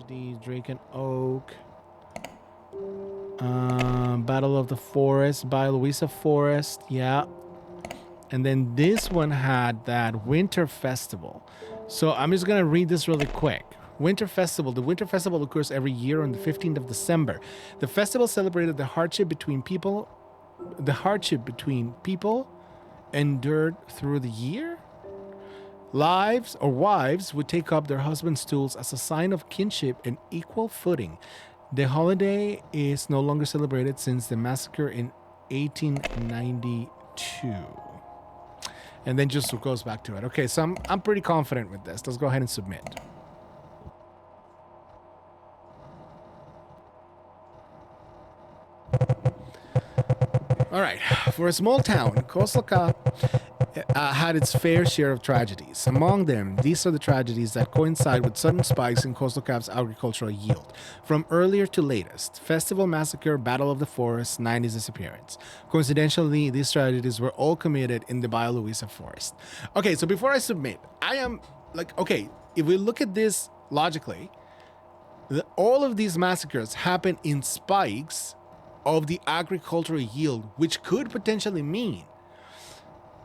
tragedy, Drake and Oak. Battle of the Forest by Louisa Forest. Yeah. And then this one had that Winter Festival. So I'm just going to read this really quick. Winter Festival. The Winter Festival occurs every year on the 15th of December. The festival celebrated the hardship between people endured through the year. Wives would take up their husbands' tools as a sign of kinship and equal footing. The holiday is no longer celebrated since the massacre in 1892. And then just goes back to it. Okay, so I'm pretty confident with this. Let's go ahead and submit. All right. For a small town, Kozlovka had its fair share of tragedies. Among them, these are the tragedies that coincide with sudden spikes in Kozlovka's agricultural yield. From earlier to latest, Festival Massacre, Battle of the Forest, 90s disappearance. Coincidentally, these tragedies were all committed in the Bio Luisa Forest. Okay, so before I submit, I am like, okay, if we look at this logically, all of these massacres happen in spikes of the agricultural yield, which could potentially mean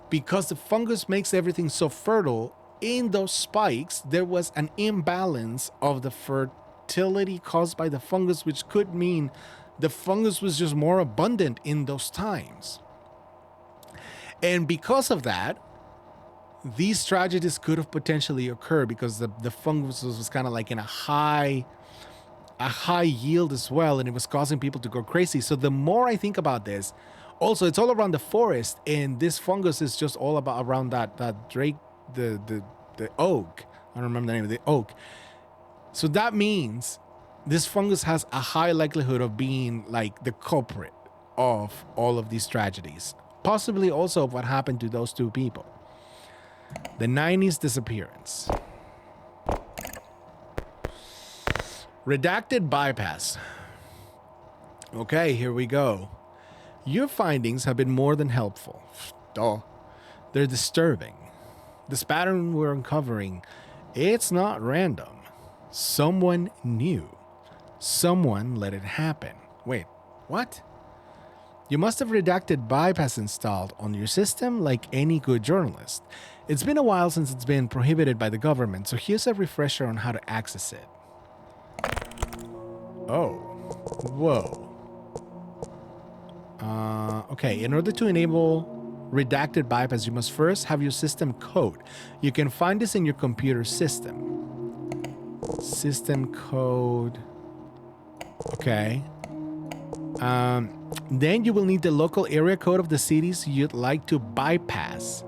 because the fungus makes everything so fertile, in those spikes, there was an imbalance of the fertility caused by the fungus, which could mean the fungus was just more abundant in those times. And because of that, these tragedies could have potentially occurred because the fungus was kind of like in a high yield as well, and it was causing people to go crazy. So the more I think about this, also it's all around the forest, and this fungus is just all about around that Drake, the oak. I don't remember the name of the oak. So that means this fungus has a high likelihood of being like the culprit of all of these tragedies. Possibly also what happened to those two people. The 90s disappearance. Redacted bypass. Okay, here we go. Your findings have been more than helpful. Duh. They're disturbing. This pattern we're uncovering, it's not random. Someone knew. Someone let it happen. Wait, what? You must have redacted bypass installed on your system like any good journalist. It's been a while since it's been prohibited by the government, so here's a refresher on how to access it. Oh. Whoa. Okay, in order to enable redacted bypass, you must first have your system code. You can find this in your computer system. System code. Okay. Then you will need the local area code of the cities you'd like to bypass.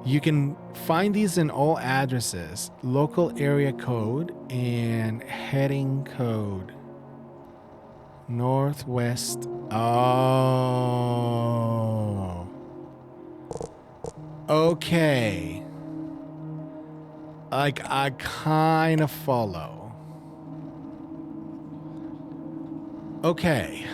You can find these in all addresses. Local area code and heading code. Northwest. Oh. Okay. Like, I kind of follow. Okay.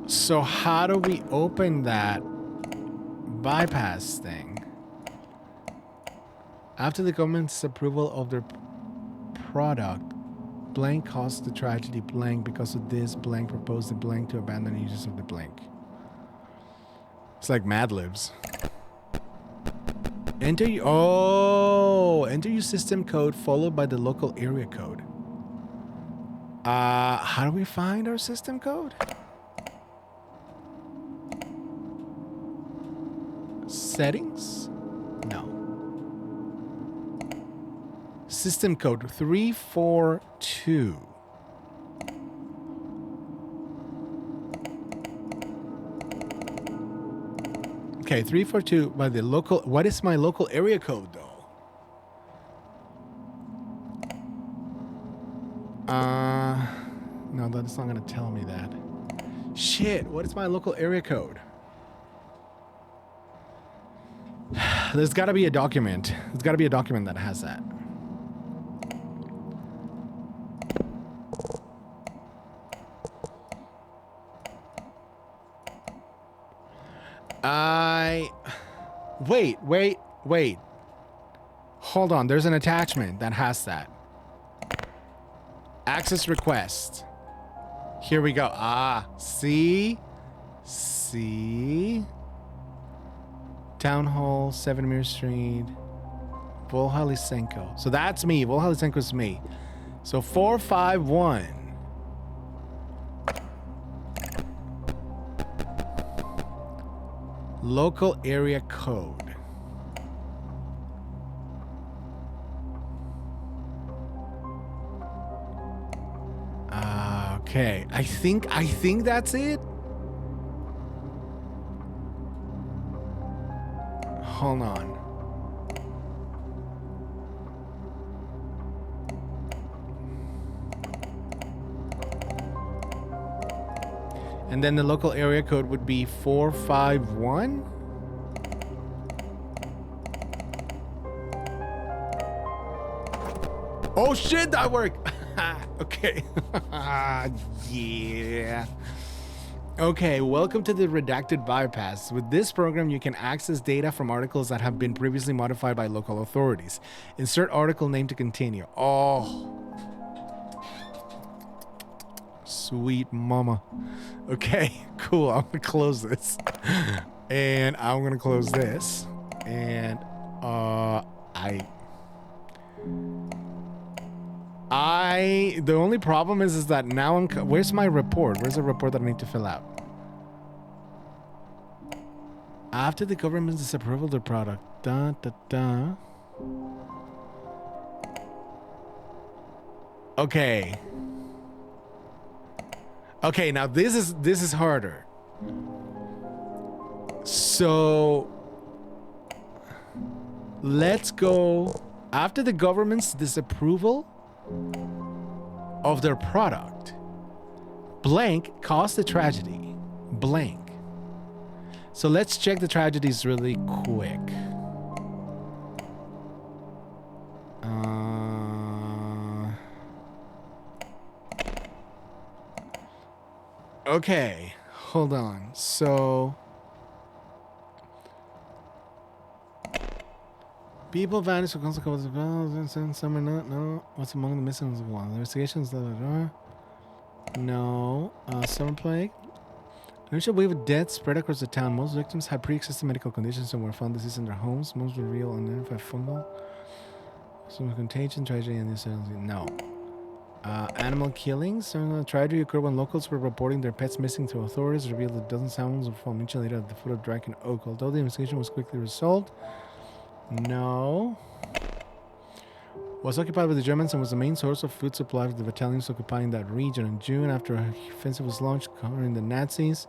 So how do we open that bypass thing? After the government's approval of their product, blank caused the tragedy, blank because of this, blank proposed the blank to abandon users of the blank. It's like Mad Libs. Enter your system code followed by the local area code. How do we find our system code? Settings? No. System code 342. Okay, 342 by the local. What is my local area code though? No, that's not gonna tell me that. Shit, what is my local area code? There's gotta be a document. There's gotta be a document that has that. Wait. Hold on. There's an attachment that has that. Access request. Here we go. Ah, see? Town Hall, 7 Mirror Street. Volhalisenko. So that's me. Volhalisenko's me. So 451. Local area code. Okay. I think that's it. Hold on. And then the local area code would be 451. Oh shit, that worked. Okay. Yeah. Okay, welcome to the redacted bypass. With this program, you can access data from articles that have been previously modified by local authorities. Insert article name to continue. Oh. Sweet mama. Okay, cool. I'm gonna close this. And I'm gonna close this. And the only problem is that now where's my report? Where's the report that I need to fill out? After the government's disapproval of the product. Okay. Okay, now this is harder. So let's go after the government's disapproval of their product. Blank caused the tragedy. Blank. So let's check the tragedies really quick. Okay, hold on. So people vanish for consequences of some are not. No. What's among the missing ones? Investigations. No. Summer plague. An initial wave of deaths spread across the town. Most victims had pre-existing medical conditions and were found deceased in their homes. Most were real unidentified fungal. Some contagion, tragedy, and this. No. Animal killings. Tragedy occurred when locals were reporting their pets missing to authorities. Revealed that dozens of animals were found mutilated at the foot of Draken Oak. Although the investigation was quickly resolved. No. Was occupied by the Germans and was the main source of food supply for the battalions occupying that region. In June, after a offensive was launched covering the Nazis,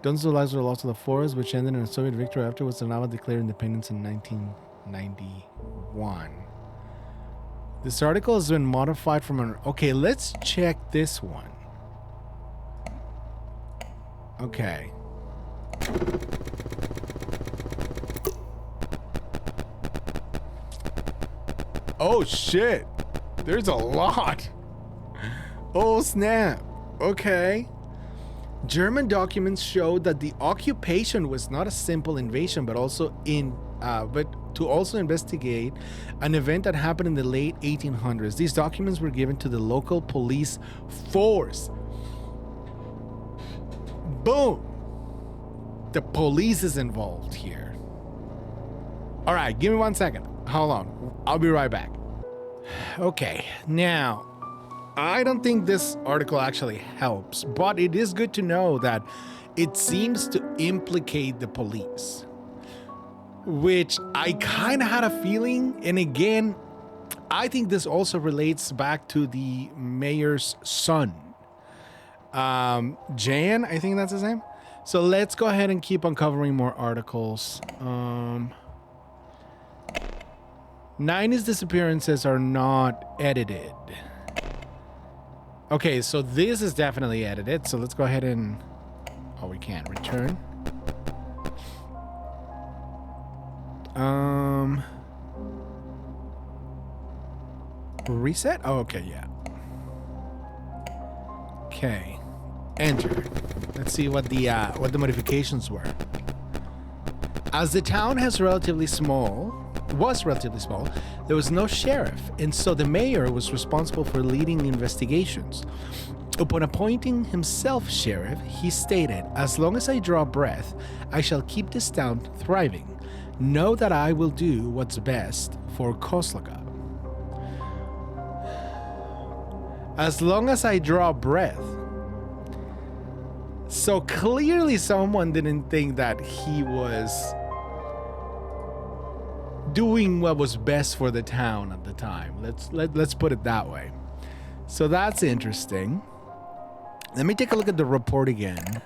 dozens of lives were lost to the forest, which ended in a Soviet victory afterwards. The Nava declared independence in 1991. This article has been modified from an... Okay, let's check this one. Okay. Oh, shit. There's a lot. Oh, snap. Okay. German documents showed that the occupation was not a simple invasion, but to also investigate an event that happened in the late 1800s. These documents were given to the local police force. Boom! The police is involved here. All right, give me 1 second. Hold on. I'll be right back. Okay, now, I don't think this article actually helps, but it is good to know that it seems to implicate the police. Which I kind of had a feeling, and again, I think this also relates back to the mayor's son. Jan, I think that's his name. So let's go ahead and keep uncovering more articles. 90s disappearances are not edited. Okay, so this is definitely edited, so let's go ahead and... Oh, we can't return. Reset? Oh, okay, yeah. Okay. Enter. Let's see what the modifications were. As the town was relatively small, there was no sheriff, and so the mayor was responsible for leading investigations. Upon appointing himself sheriff, he stated, "As long as I draw breath, I shall keep this town thriving. Know that I will do what's best for Kozlovka." As long as I draw breath. So clearly someone didn't think that he was doing what was best for the town at the time. Let's put it that way. So that's interesting. Let me take a look at the report again.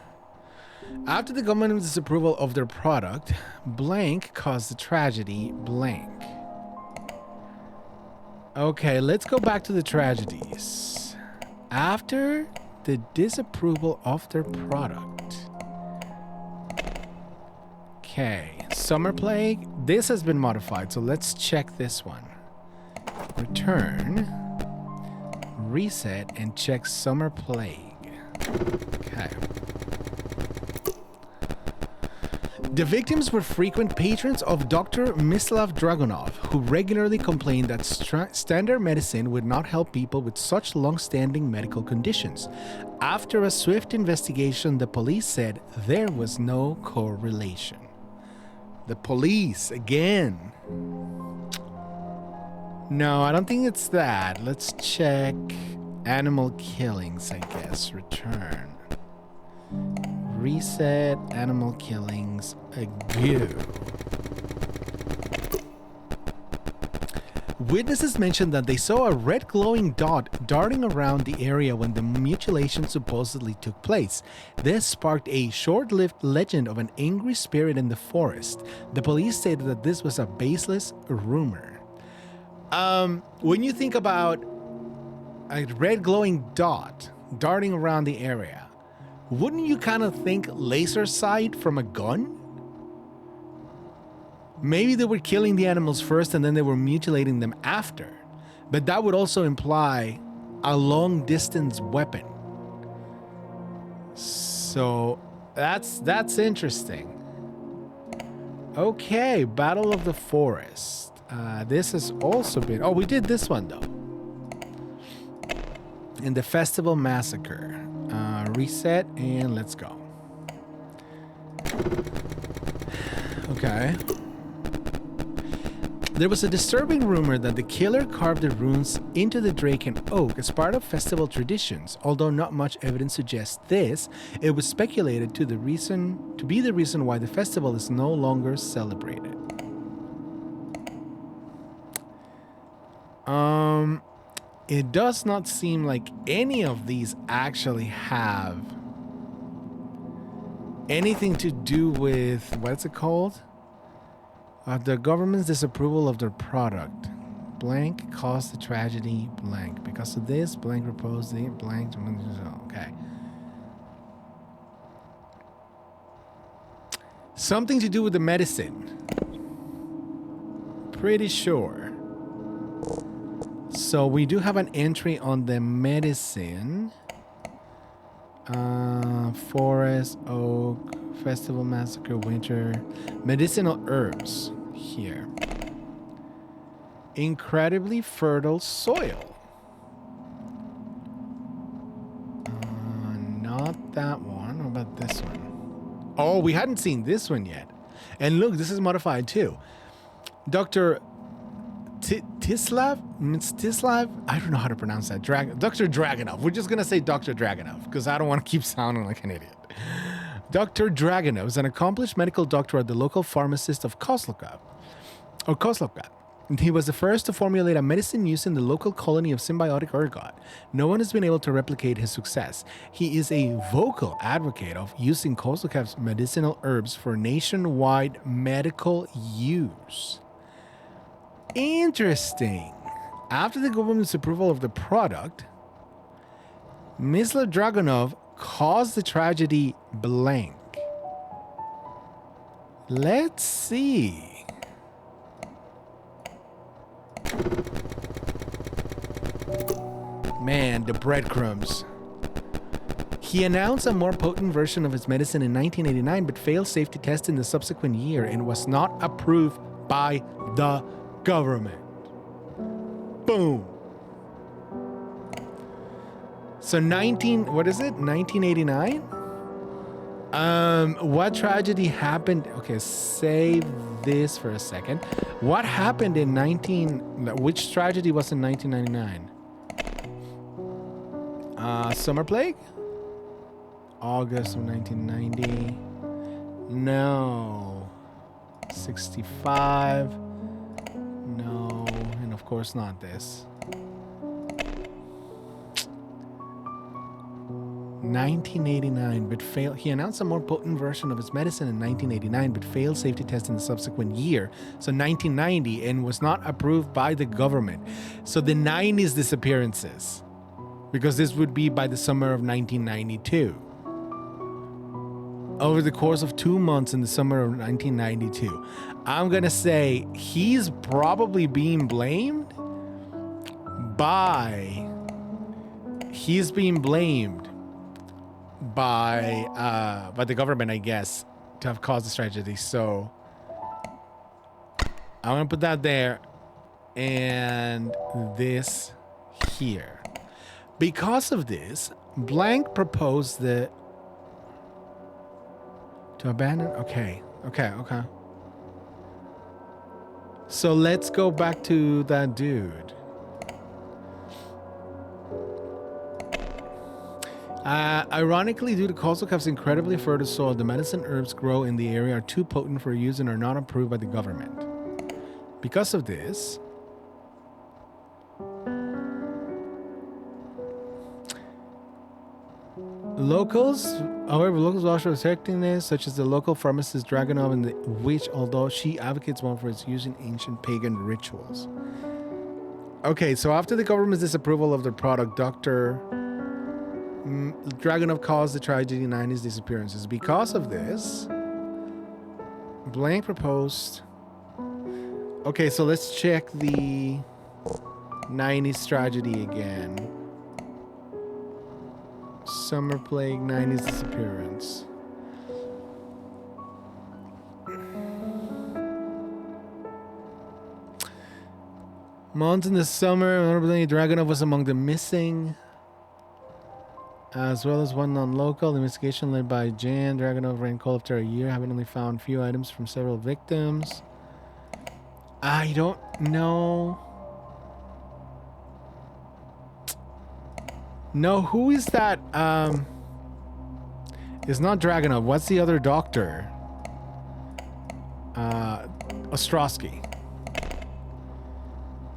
After the government's disapproval of their product, blank caused the tragedy, blank. Okay, let's go back to the tragedies. After the disapproval of their product. Okay, summer plague. This has been modified, so let's check this one. Return, reset, and check summer plague. Okay. The victims were frequent patrons of Dr. Mislav Dragunov, who regularly complained that standard medicine would not help people with such long-standing medical conditions. After a swift investigation, the police said there was no correlation. The police, again. No, I don't think it's that. Let's check animal killings, I guess. Return. Reset animal killings again. Witnesses mentioned that they saw a red glowing dot darting around the area when the mutilation supposedly took place. This sparked a short-lived legend of an angry spirit in the forest. The police stated that this was a baseless rumor. When you think about a red glowing dot darting around the area, wouldn't you kind of think laser sight from a gun? Maybe they were killing the animals first and then they were mutilating them after. But that would also imply a long distance weapon. So that's interesting. Okay, Battle of the Forest. This has also been... Oh, we did this one though. In the Festival Massacre. Reset and let's go. Okay. There was a disturbing rumor that the killer carved the runes into the drake and oak as part of festival traditions. Although not much evidence suggests this, it was speculated to be the reason why the festival is no longer celebrated. It does not seem like any of these actually have anything to do with, what's it called? The government's disapproval of their product. Blank caused the tragedy, blank. Because of this, blank proposed the blank. Okay. Something to do with the medicine. Pretty sure. So we do have an entry on the medicine. Forest, oak, festival massacre, winter. Medicinal herbs here. Incredibly fertile soil. Not that one. How about this one? Oh, we hadn't seen this one yet. And look, this is modified too. Dr. Tislav? I don't know how to pronounce that. Dr. Dragunov. We're just going to say Dr. Dragunov because I don't want to keep sounding like an idiot. Dr. Dragunov is an accomplished medical doctor at the local pharmacist of Kozlovka. He was the first to formulate a medicine used in the local colony of symbiotic ergot. No one has been able to replicate his success. He is a vocal advocate of using Kozlovka's medicinal herbs for nationwide medical use. Interesting. After the government's approval of the product, Mislav Dragunov caused the tragedy blank. Let's see. Man, the breadcrumbs. He announced a more potent version of his medicine in 1989, but failed safety tests in the subsequent year and was not approved by the government. Boom. So 1989? What tragedy happened? Okay, save this for a second. What happened in which tragedy was in 1999? Summer plague? August of 1990. No. 65. No. And of course not this. 1989, but failed. He announced a more potent version of his medicine in 1989, but failed safety tests in the subsequent year. So 1990, and was not approved by the government. So the 90s disappearances, because this would be by the summer of 1992. Over the course of 2 months in the summer of 1992, I'm gonna say he's probably being blamed by. By the government, I guess, to have caused this tragedy. So I'm gonna put that there and this here. Because of this, Blank proposed to abandon. Okay. So let's go back to that dude. Ironically, due to Kozlovka's incredibly fertile soil, the medicine herbs grow in the area are too potent for use and are not approved by the government. Because of this, locals also rejecting this, such as the local pharmacist Dragunov, and which, although she advocates one for its use in ancient pagan rituals. Okay, so after the government's disapproval of the product, Dr. Dragunov caused the tragedy in 90s disappearances. Because of this, Blank proposed. Okay, so let's check the 90s tragedy again. Summer plague, 90s disappearance. Months in the summer, Dragunov was among the missing, as well as one non-local. The investigation led by Jan Dragunov ran cold after a year, having only found few items from several victims. I don't know. No, who is that? It's not Dragunov. What's the other doctor? Ostrowski.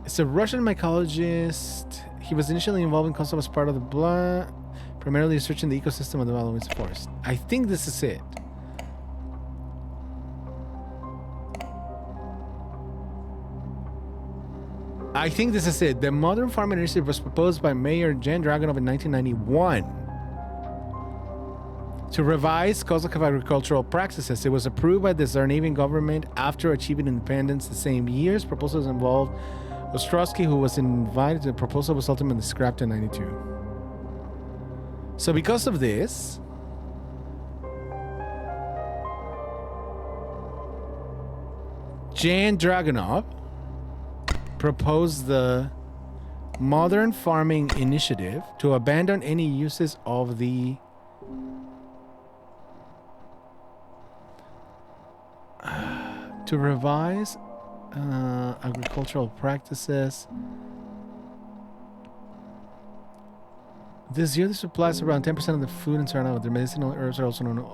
It's a Russian mycologist. He was initially involved in Kosovo as part of the blood, primarily researching the ecosystem of the Valowitz forest. I think this is it. I think this is it. The modern farming initiative was proposed by Mayor Jan Dragunov in 1991 to revise Kozlovka agricultural practices. It was approved by the Tsarnavian government after achieving independence the same years. Proposals involved Ostrowski, who was invited. The proposal was ultimately scrapped in 92. So because of this, Jan Dragunov proposed the Modern Farming Initiative to abandon any uses of the to revise agricultural practices. This year, the supplies around 10% of the food in Suriname. Their medicinal herbs are also known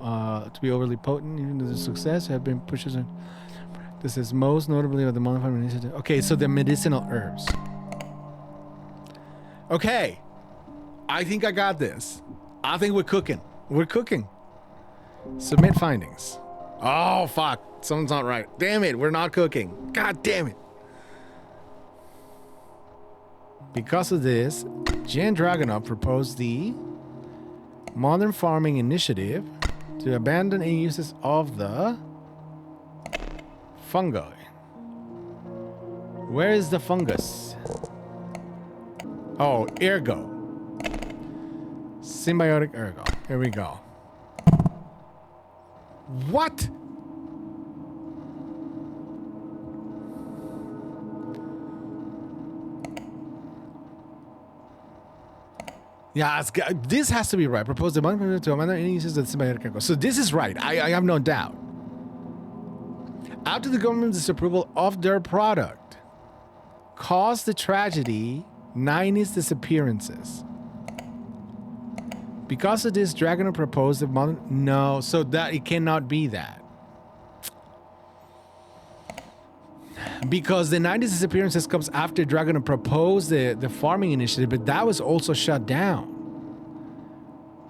to be overly potent. Even though the success have been pushes on. This is most notably of the Modern Farming Initiative. Okay, so the medicinal herbs. Okay, I think I got this. I think we're cooking. We're cooking. Submit findings. Oh, fuck. Something's not right. Damn it, we're not cooking. God damn it. Because of this, Jan Dragunov proposed the Modern Farming Initiative to abandon any uses of the fungi. Where is the fungus? Oh, ergo. Symbiotic ergo. Here we go. What? Yeah, this has to be right. Propose the money to amend any uses of the symbiotic. So this is right. I have no doubt. After the government's disapproval of their product caused the tragedy, 90s disappearances. Because of this, Dragunov proposed the modern... No, so that it cannot be that. Because the 90s disappearances comes after Dragunov proposed the farming initiative, but that was also shut down.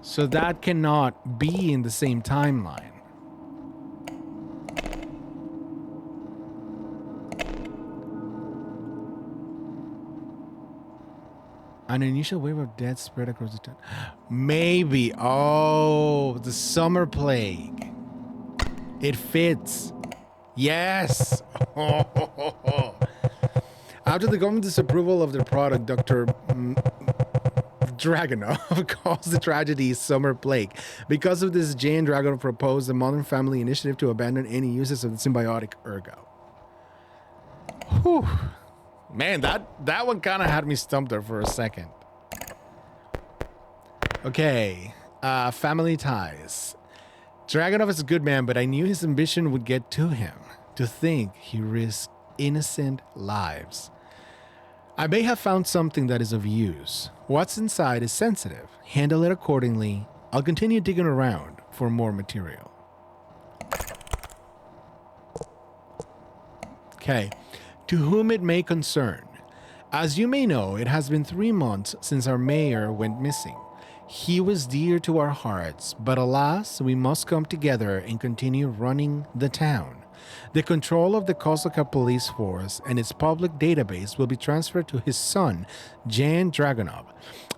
So that cannot be in the same timeline. An unusual wave of death spread across the town. Maybe. Oh, the summer plague. It fits. Yes. After the government's disapproval of their product, Dr. Dragunov caused the tragedy summer plague. Because of this, Jane Dragunov proposed the Modern Family Initiative to abandon any uses of the symbiotic ergo. Whew. Man, that one kind of had me stumped there for a second. Okay, family ties. Dragunov is a good man, but I knew his ambition would get to him. To think he risked innocent lives. I may have found something that is of use. What's inside is sensitive. Handle it accordingly. I'll continue digging around for more material. Okay. To whom it may concern. As you may know, it has been 3 months since our mayor went missing. He was dear to our hearts, but alas, we must come together and continue running the town. The control of the Kozlovka police force and its public database will be transferred to his son, Jan Dragunov,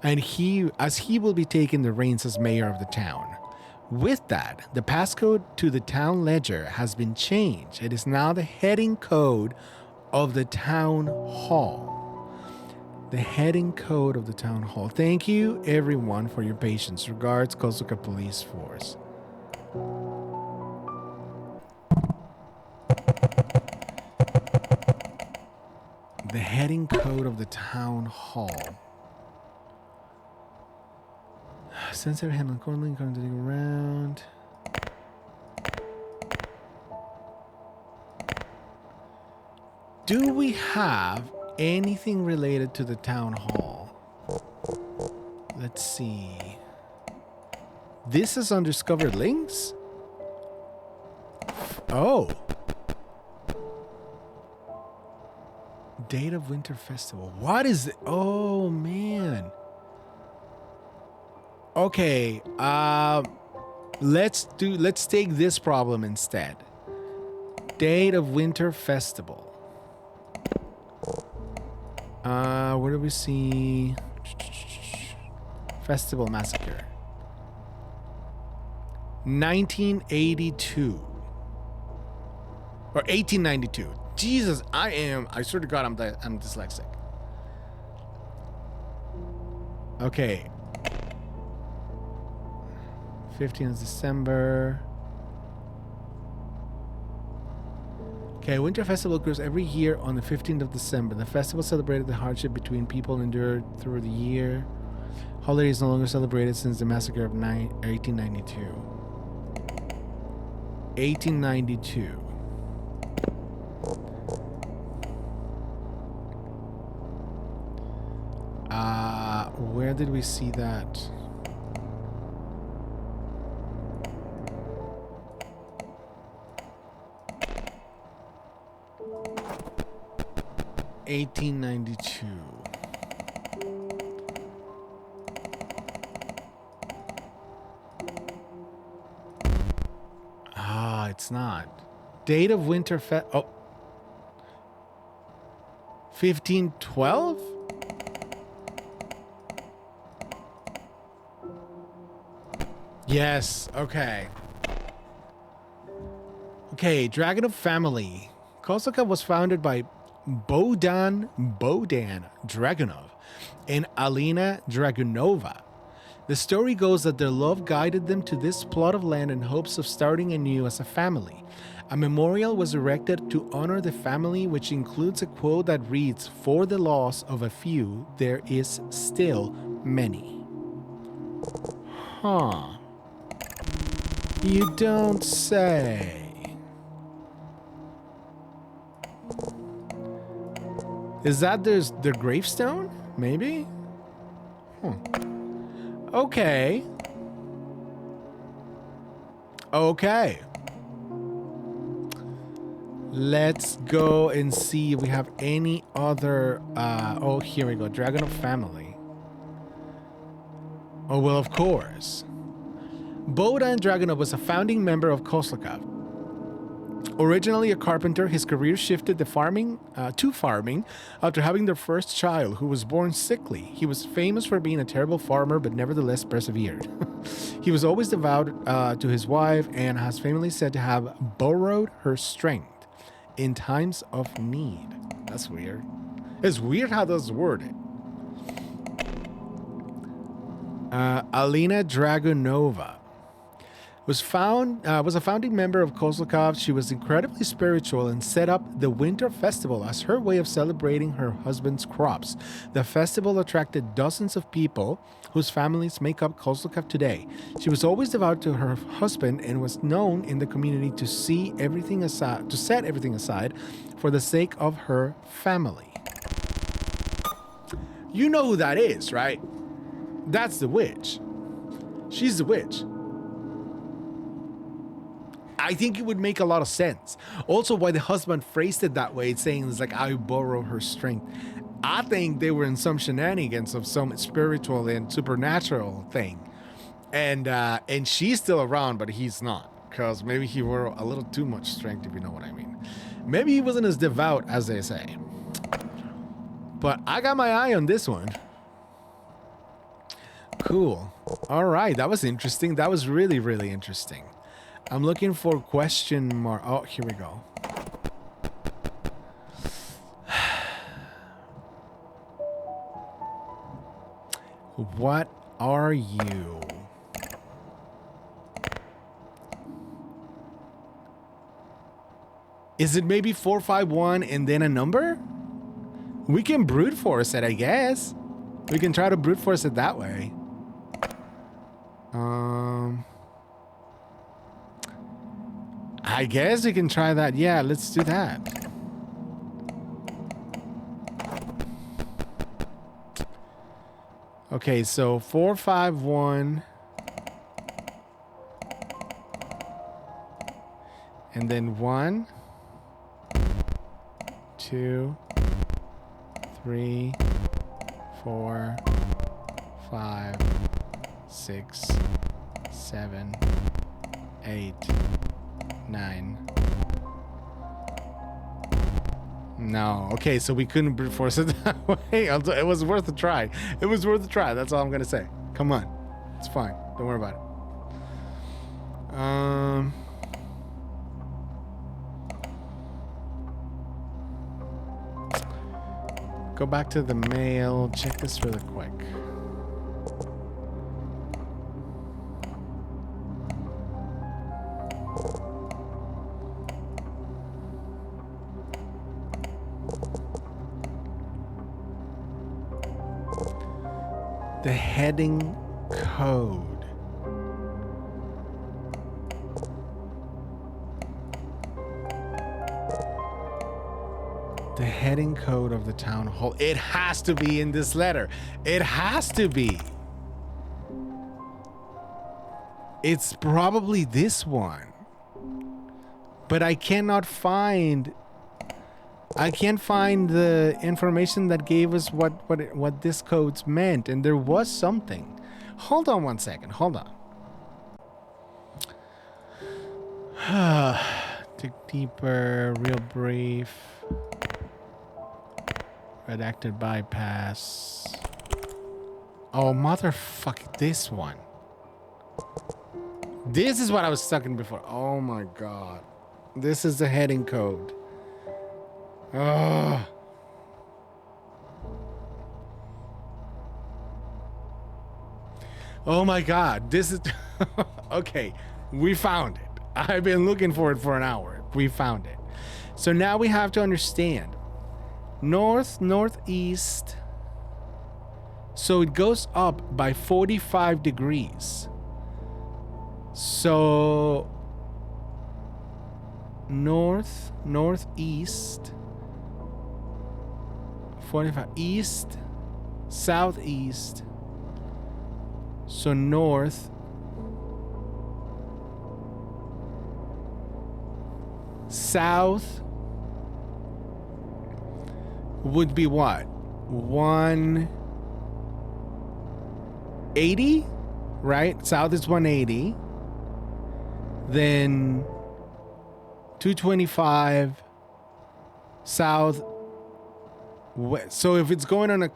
and he will be taking the reins as mayor of the town. With that, the passcode to the town ledger has been changed. It is now the heading code of the town hall. The heading code of the town hall. Thank you, everyone, for your patience. Regards, Kozlovka Police Force. The heading code of the town hall. Sensitive handle accordingly, going to dig around. Do we have anything related to the town hall? Let's see. This is undiscovered links? Oh. Date of Winter Festival. What is it? Oh, man. Okay. Let's take this problem instead. Date of Winter Festival. Where do we see Festival Massacre? 1982 or 1892. Jesus, I swear to God, I'm dyslexic. Okay. 15th of December. Okay, Winter Festival occurs every year on the 15th of December. The festival celebrated the hardship between people endured through the year. Holiday is no longer celebrated since the massacre of 1892. 1892. Where did we see that? (1892). It's not. Date of Winter Fest. Oh. 1512? Yes, okay. Okay, Dragunov family. Kozlovka was founded by Bohdan Dragunov and Alina Dragunova. The story goes that their love guided them to this plot of land in hopes of starting anew as a family. A memorial was erected to honor the family, which includes a quote that reads, "For the loss of a few, there is still many." Huh. You don't say. Is that their gravestone? Maybe? Okay. Okay. Let's go and see if we have any other... oh, here we go. Dragon of Family. Oh, well, of course. Bohdan Dragunov was a founding member of Kozlov. Originally a carpenter, his career shifted to farming after having their first child, who was born sickly. He was famous for being a terrible farmer, but nevertheless persevered. He was always devout to his wife and has famously said to have borrowed her strength in times of need. That's weird. It's weird how those word it. Alina Dragunova was a founding member of Kozlov. She was incredibly spiritual and set up the Winter Festival as her way of celebrating her husband's crops. The festival attracted dozens of people whose families make up Kozlov today. She was always devout to her husband and was known in the community to set everything aside for the sake of her family. You know who that is, right? That's the witch. She's the witch. I think it would make a lot of sense. Also, why the husband phrased it that way, saying it's like, I borrow her strength. I think they were in some shenanigans of some spiritual and supernatural thing. And she's still around, but he's not. Because maybe he wore a little too much strength, if you know what I mean. Maybe he wasn't as devout as they say. But I got my eye on this one. Cool. All right, that was interesting. That was really, really interesting. I'm looking for question mark. Oh, here we go. What are you? Is it maybe 451 and then a number? We can brute force it, I guess. We can try to brute force it that way. I guess we can try that. Yeah, let's do that. Okay, so 451. And then 1, 2, 3, 4, 5, 6, 7, 8, 9. No. Okay, so we couldn't brute force it that way. It was worth a try. It was worth a try. That's all I'm gonna say. Come on. It's fine. Don't worry about it. Go back to the mail. Check this really quick. The heading code. The heading code of the town hall. It has to be in this letter. It has to be. It's probably this one. But I cannot find... I can't find the information that gave us what this code's meant, and there was something. Hold on one second. Hold on. Dig deeper. Real brief. Redacted bypass. Oh, motherfuck! This one. This is what I was stuck in before. Oh my god. This is the heading code. Ugh. Oh my God, this is okay. We found it. I've been looking for it for an hour. We found it. So now we have to understand north, northeast. So it goes up by 45 degrees. So north, northeast, 45, east, southeast. So north, south would be what? 180, right? South is 180. Then 225 south west. So if it's going on a,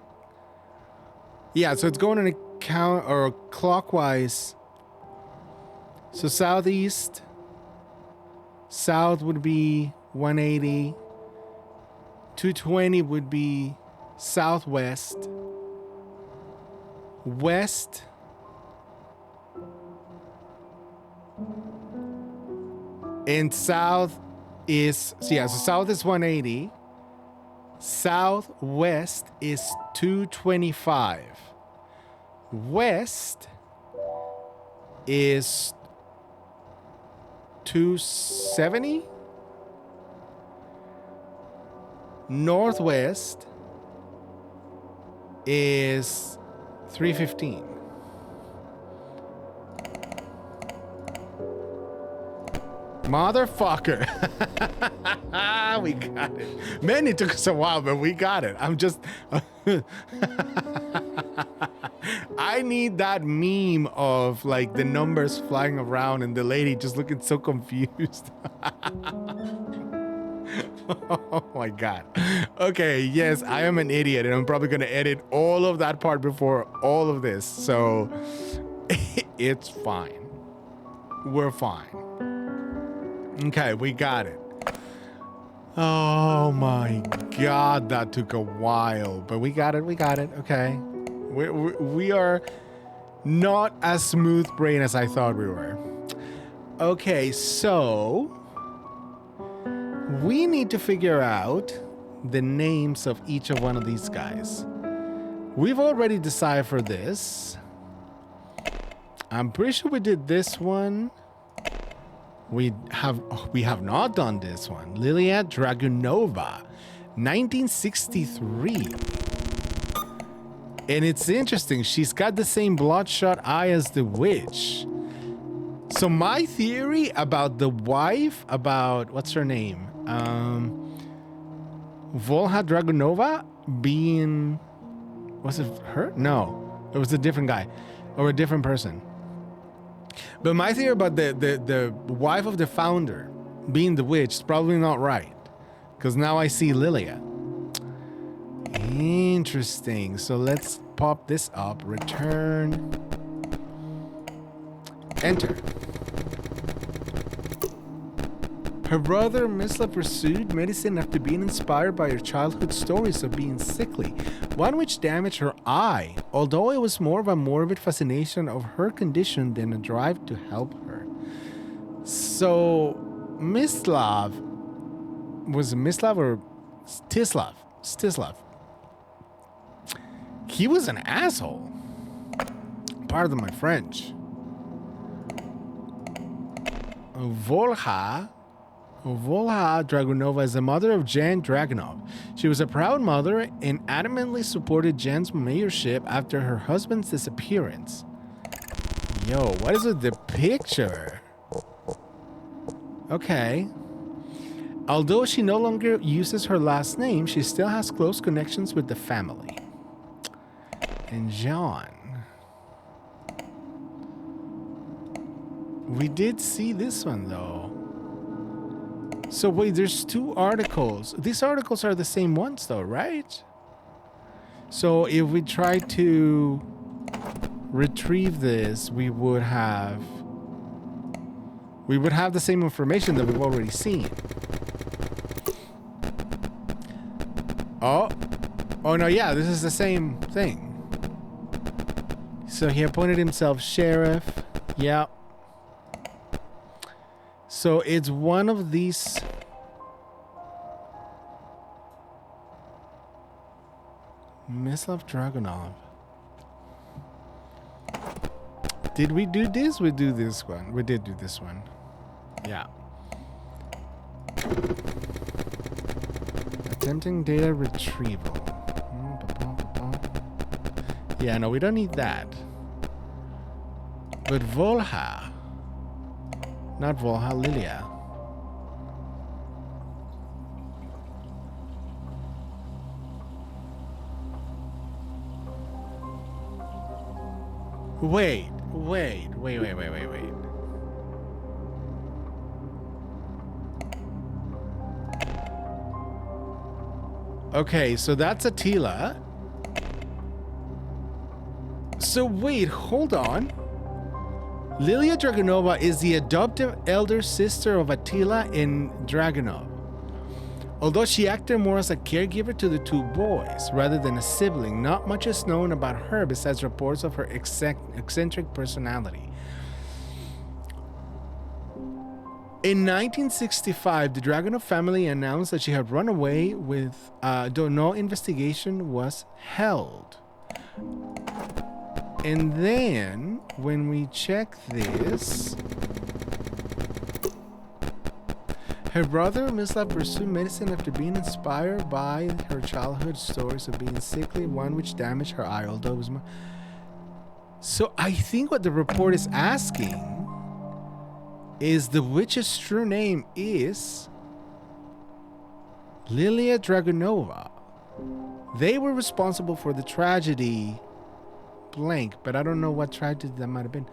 yeah, so it's going on a count or clockwise. So southeast, south would be 180. 220 would be southwest. West and south is, so yeah, so south is 180. Southwest is 225. West is 270. Northwest is 315. Motherfucker. We got it. Man, it took us a while, but we got it. I'm just I need that meme of like the numbers flying around and the lady just looking so confused. Oh my God. Okay, yes, I am an idiot and I'm probably gonna edit all of that part before all of this. So it's fine. We're fine. Okay, we got it. Oh my God, that took a while, but we got it. We got it. Okay. We are not as smooth brain as I thought we were. Okay, so we need to figure out the names of each of one of these guys. We've already deciphered this. I'm pretty sure we did this one. We have not done this one. Lilia Dragunova, 1963. And it's interesting. She's got the same bloodshot eye as the witch. So my theory about the wife, about what's her name? Volha Dragunova being, was it her? No, it was a different guy or a different person. But my theory about the wife of the founder being the witch is probably not right, because now I see Lilia. Interesting. So let's pop this up. Return. Enter. Her brother Misla pursued medicine after being inspired by her childhood stories of being sickly, one which damaged her eye, although it was more of a morbid fascination of her condition than a drive to help her. So Mislav, was it Mislav or Stislav? Stislav. He was an asshole. Pardon my French. Volha Dragunova is the mother of Jan Dragunov. She was a proud mother and adamantly supported Jan's mayorship after her husband's disappearance. Yo, what is with the picture? Okay. Although she no longer uses her last name, she still has close connections with the family. And John. We did see this one though. So wait, there's two articles. These articles are the same ones though, right? So if we try to retrieve this, we would have the same information that we've already seen. Oh no, yeah, this is the same thing. So he appointed himself sheriff. Yeah. So it's one of these. Mislav Dragunov. Did we do this? We do this one. We did do this one. Yeah. Attempting data retrieval. Yeah, no, we don't need that. But Volha. Not Volha, Lilia. Wait. Okay, so that's Attila. So wait, hold on. Lilia Dragunova is the adoptive elder sister of Attila and Dragunov. Although she acted more as a caregiver to the two boys rather than a sibling, not much is known about her besides reports of her eccentric personality. In 1965, the Dragunov family announced that she had run away with, though no investigation was held. And then, when we check this, her brother Mislav pursued medicine after being inspired by her childhood stories of being sickly, one which damaged her eye, although it was more. So I think what the report is asking is the witch's true name is Lilia Dragunova. They were responsible for the tragedy blank, but I don't know what tragedy that might have been.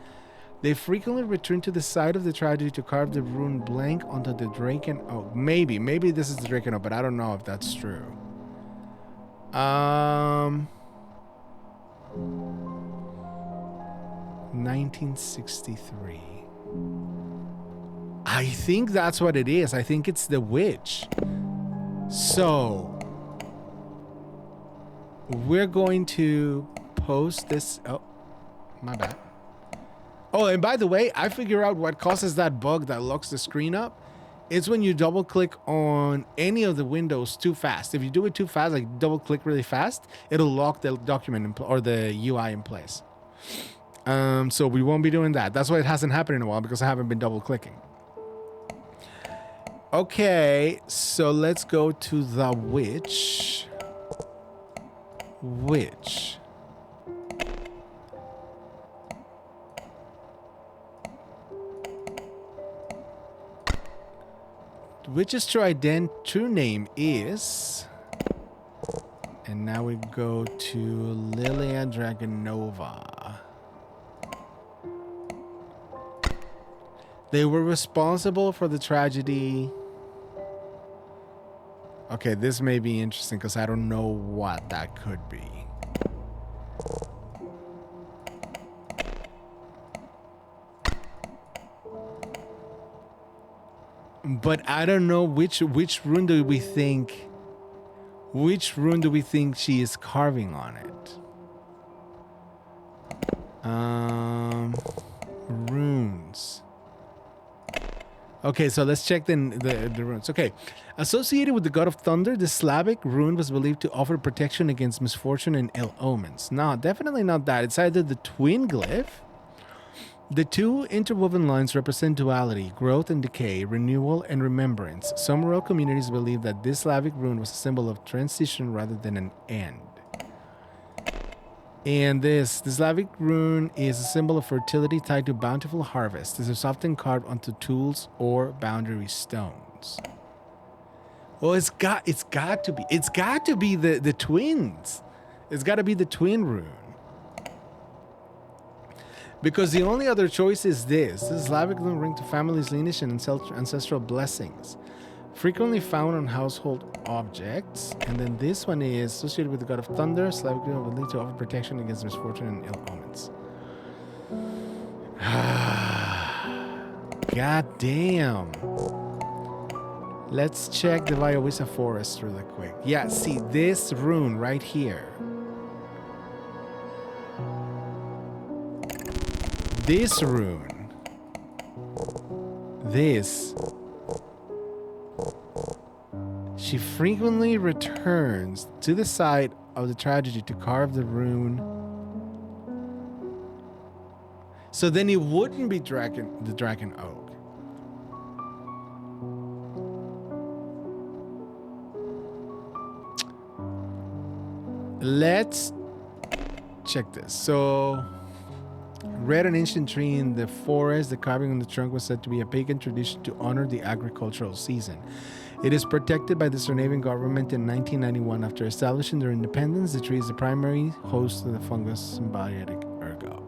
They frequently return to the site of the tragedy to carve the rune blank onto the Draken. Oh, maybe this is the Draken, but I don't know if that's true. 1963. I think that's what it is. I think it's the witch. So we're going to post this. Oh, my bad. Oh, and by the way, I figure out what causes that bug that locks the screen up. It's when you double click on any of the windows too fast. If you do it too fast, like double click really fast, it'll lock the document or the UI in place. So we won't be doing that. That's why it hasn't happened in a while, because I haven't been double clicking. Okay, so let's go to the witch. Witch. Witch's true name is, and now we go to Lilia Dragunova. They were responsible for the tragedy. Okay, this may be interesting because I don't know what that could be. But I don't know which rune do we think. Which rune do we think she is carving on it? Runes. Okay, so let's check the runes. Okay, associated with the god of thunder, the Slavic rune was believed to offer protection against misfortune and ill omens. No, definitely not that. It's either the twin glyph. The two interwoven lines represent duality, growth and decay, renewal and remembrance. Some rural communities believe that this Slavic rune was a symbol of transition rather than an end. And the Slavic rune is a symbol of fertility tied to bountiful harvest. This is often carved onto tools or boundary stones. Well, it's got to be the twins. It's got to be the twin rune. Because the only other choice is this. This Slavic rune linked to family's lineage and ancestral blessings. Frequently found on household objects. And then this one is associated with the god of thunder. Slavic rune will lead to offer protection against misfortune and ill omens. God damn. Let's check the Vioisa forest really quick. Yeah, see this rune right here. this rune, this, she frequently returns to the site of the tragedy to carve the rune. So then it wouldn't be the dragon oak. Let's check this. So, read an ancient tree in the forest. The carving on the trunk was said to be a pagan tradition to honor the agricultural season. It is protected by the Scandinavian government in 1991. After establishing their independence, the tree is the primary host of the fungus symbiotic ergo.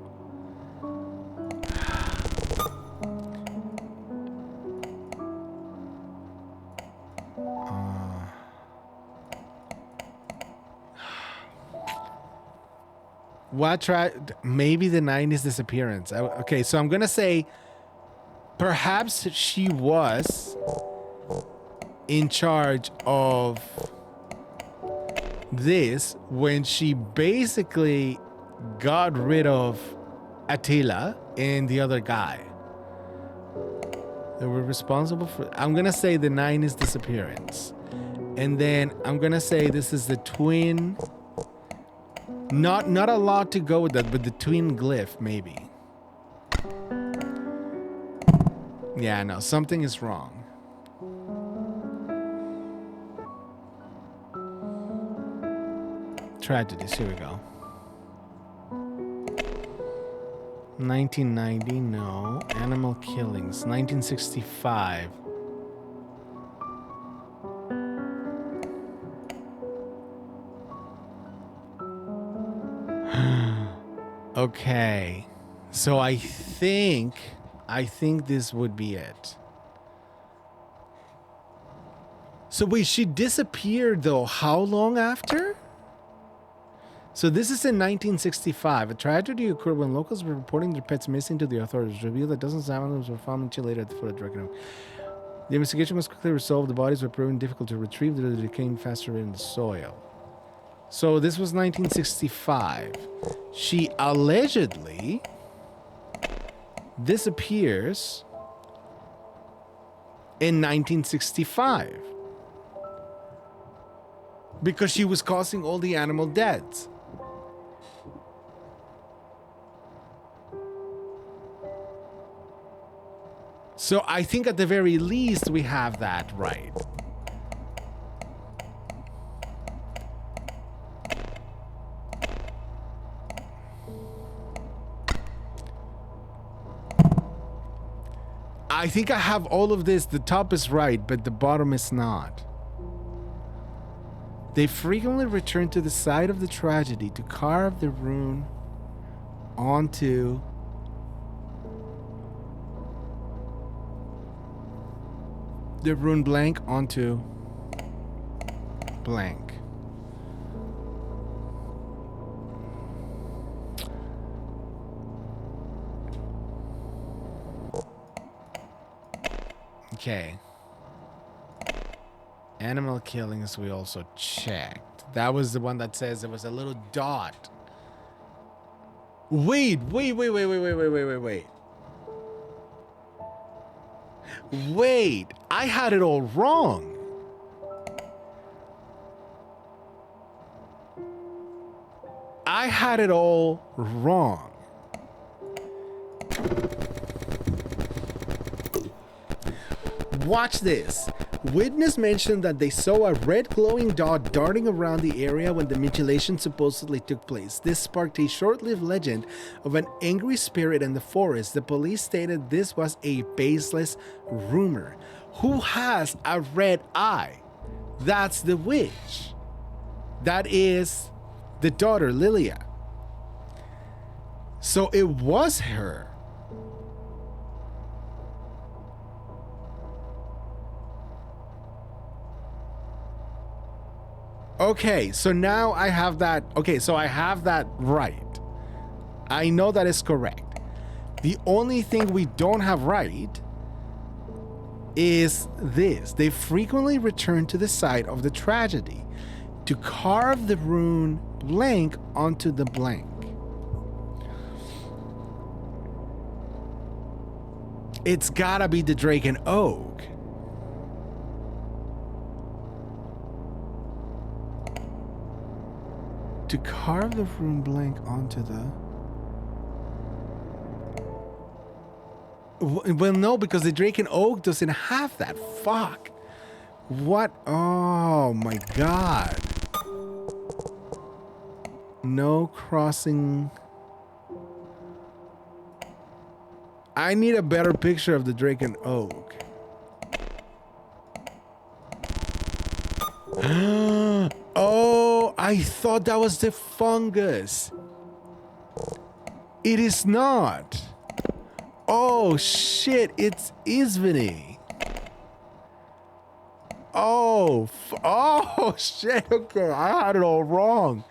Maybe the 90s disappearance. Okay, so I'm gonna say perhaps she was in charge of this when she basically got rid of Attila and the other guy. They were responsible for, I'm gonna say the 90s disappearance. And then I'm gonna say this is the twin. Not a lot to go with that, but the twin glyph, maybe. Yeah, no, something is wrong. Tragedies, here we go. 1990, no. Animal killings, 1965. Okay, so I think this would be it. So wait, she disappeared though. How long after? So this is in 1965. A tragedy occurred when locals were reporting their pets missing to the authorities. Revealed that dozens of animals were found until later at the foot of Dragon Oak. The investigation was quickly resolved. The bodies were proven difficult to retrieve due to the decaying faster in the soil. So this was 1965. She allegedly disappears in 1965 because she was causing all the animal deaths. So I think at the very least we have that right. I think I have all of this. The top is right, but the bottom is not. They frequently return to the site of the tragedy to carve the rune onto the rune blank onto blank. Okay. Animal killings we also checked. That was the one that says there was a little dot. Wait. Wait, I had it all wrong. I had it all wrong. Watch this. Witness mentioned that they saw a red glowing dot darting around the area when the mutilation supposedly took place. This sparked a short-lived legend of an angry spirit in the forest. The police stated this was a baseless rumor. Who has a red eye? That's the witch. That is the daughter, Lilia. So it was her. Okay, so now I have that. Okay, so I have that right. I know that is correct. The only thing we don't have right is this. They frequently return to the site of the tragedy to carve the rune blank onto the blank. It's gotta be the Drake and Oak. To carve the rune blank onto the... Well, no, because the Drake and Oak doesn't have that. Fuck. What? Oh my god. No crossing. I need a better picture of the Drake and Oak. Oh, I thought that was the fungus. It is not. Oh shit, it's Isvini. Oh, oh shit, okay, I had it all wrong.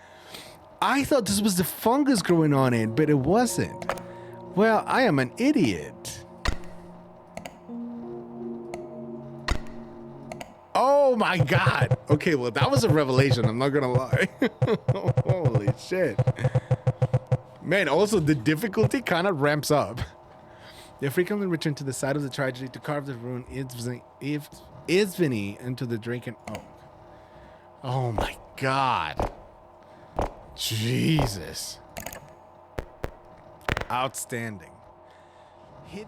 I thought this was the fungus growing on it, but it wasn't. Well, I am an idiot. Oh my god. Okay, well, that was a revelation, I'm not gonna lie. Holy shit. Man, also the difficulty kind of ramps up. They frequently return to the site of the tragedy to carve the rune Isvini into the Drake and Oak. Oh my god. Jesus. Outstanding. Hidden...